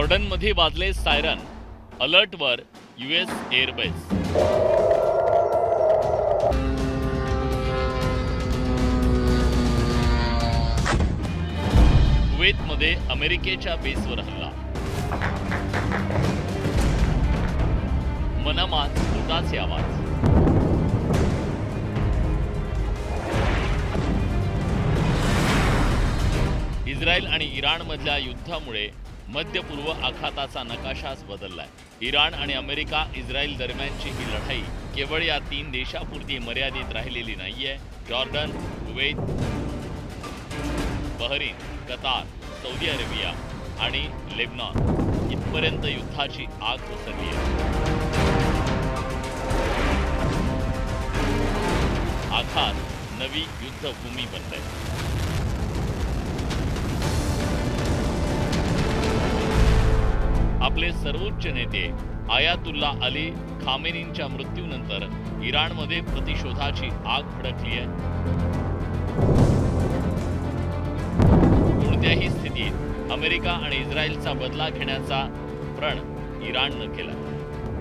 जॉर्डनमध्ये वाजले siren, अलर्टवर US airbase. कुवेतमध्ये अमेरिकेच्या बेसवर हल्ला. मनामात स्फोटाचे आवाज. इस्रायल आणि इराणमधल्या युद्धामुळे मध्य पूर्व आखाताचा नकाशाच बदललाय. इराण आणि अमेरिका इस्रायल दरम्यानची ही लढाई केवळ या 3 देशापुरती मर्यादित राहिलेली नाहीये. Jordan, Kuwait, Bahrain, Qatar, Saudi Arabia आणि लेबनॉन इथपर्यंत युद्धाची आग पसरली आहे. आखात नवी युद्धभूमी बनलंय. आपले सर्वोच्च नेते आयातुल्ला अली खामेनींच्या मृत्यूनंतर इराणमध्ये प्रतिशोधाची आग भडकली आहे. कोणत्याही स्थितीत अमेरिका आणि इस्रायलचा बदला घेण्याचा प्रण इराणनं केला.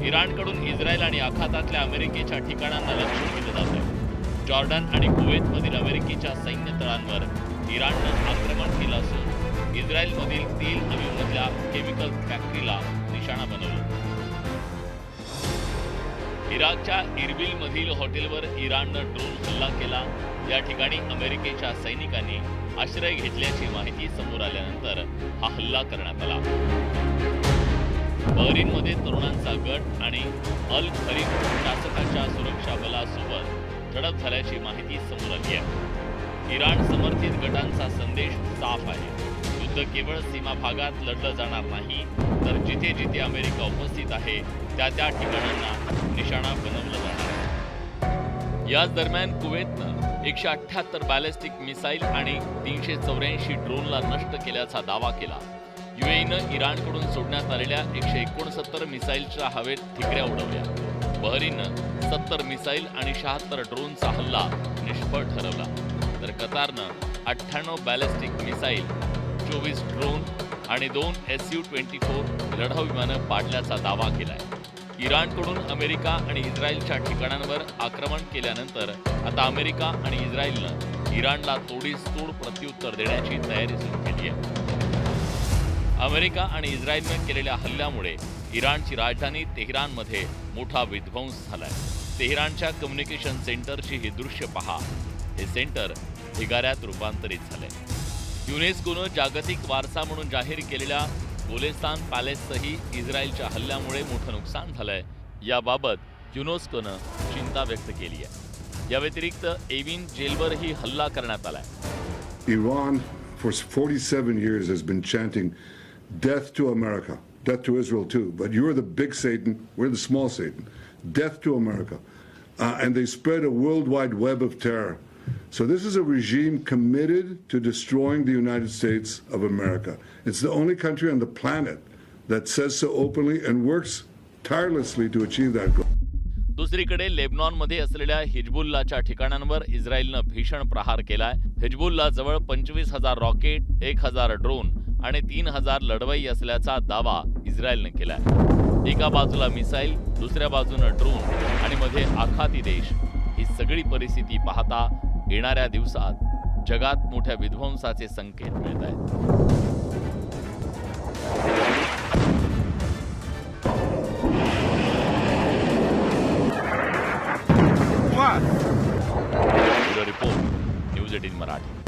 इराणकडून इस्रायल आणि आखातातल्या अमेरिकेच्या ठिकाणांना लक्ष्य केलं जात आहे. जॉर्डन आणि कुवेतमधील अमेरिकेच्या सैन्य तळांवर इराणनं आक्रमण केलं असून इस्रायलमधील तेल अवीवमधल्या केमिकल फॅक्टरीला निशाणा बनवलं. इराकच्या इरबिलमधील हॉटेलवर इराणनं ड्रोन हल्ला केला. या ठिकाणी अमेरिकेच्या सैनिकांनी आश्रय घेतल्याची माहिती समोर आल्यानंतर हा हल्ला करण्यात आला. बहरीनमध्ये तरुणांचा गट आणि अल खरीफ शासकाच्या सुरक्षा बलासोबत झडप झाल्याची माहिती समोर आली आहे. इराण समर्थित गटांचा संदेश साफ आहे. युद्ध केवळ सीमा भागात लढलं जाणार नाही, तर जिथे जिथे अमेरिका उपस्थित आहे त्या त्या ठिकाणांना निशाणा बनवलं जाणार आहे. याच दरम्यान कुवेतनं 178 बॅलिस्टिक मिसाईल आणि 384 ड्रोनला नष्ट केल्याचा दावा केला. यूएईनं इराणकडून सोडण्यात आलेल्या 169 मिसाईलच्या हवेत ठिकऱ्या उडवल्या. बहरीननं 70 मिसाईल आणि 76 ड्रोनचा हल्ला निष्फळ ठरवला. तर कतारनं 98 बॅलिस्टिक मिसाईल, 24 ड्रोन आणि 2 Su-24 लढाऊ विमानं पाडल्याचा दावा केलाय. इराणकडून अमेरिका आणि इस्रायलच्या ठिकाणांवर आक्रमण केल्यानंतर आता अमेरिका आणि इस्रायलनं इराणला तोडीस तोड प्रत्युत्तर देण्याची तयारी सुरू केली आहे. अमेरिका आणि इस्रायलनं केलेल्या हल्ल्यामुळे इराणची राजधानी तेहरानमध्ये मोठा विध्वंस झालाय. तेहरानच्या कम्युनिकेशन सेंटरची ही दृश्य पहा. हे सेंटर ढिगाऱ्यात रूपांतरित झालंय. युनेस्कोनं जागतिक वारसा म्हणून जाहीर केलेल्या गोलेस्तान पॅलेसचंही इस्रायलच्या हल्ल्यामुळे मोठं नुकसान झालंय. याबाबत युनेस्कोनं चिंता व्यक्त केली आहे. या व्यतिरिक्त एविन जेलवरही हल्ला करण्यात आलाय. Iran for 47 years has been chanting death to America, death to Israel too, but you're the big Satan, we're the small Satan. Death to America. And they spread a worldwide web of terror. So this is a regime committed to destroying the United States of America. It's the only country on the planet that says so openly and works tirelessly to achieve that goal. दुसरीकडे लेबनॉनमध्ये असलेल्या हिजबुल्लाच्या ठिकाणांवर इस्रायलनं भीषण प्रहार केलाय. Hezbollah जवळ 25,000 rocket, 1,000 drone आणि 3,000 लढवई असल्याचा दावा इस्रायलनं केलाय. एका बाजूला मिसाईल, दुसऱ्या बाजूनं ड्रोन आणि मध्ये आखाती देश. ही सगळी परिस्थिती पाहता येणाऱ्या दिवसात जगात मोठ्या विध्वंसाचे संकेत मिळत आहेत. Report news 18 Marathi.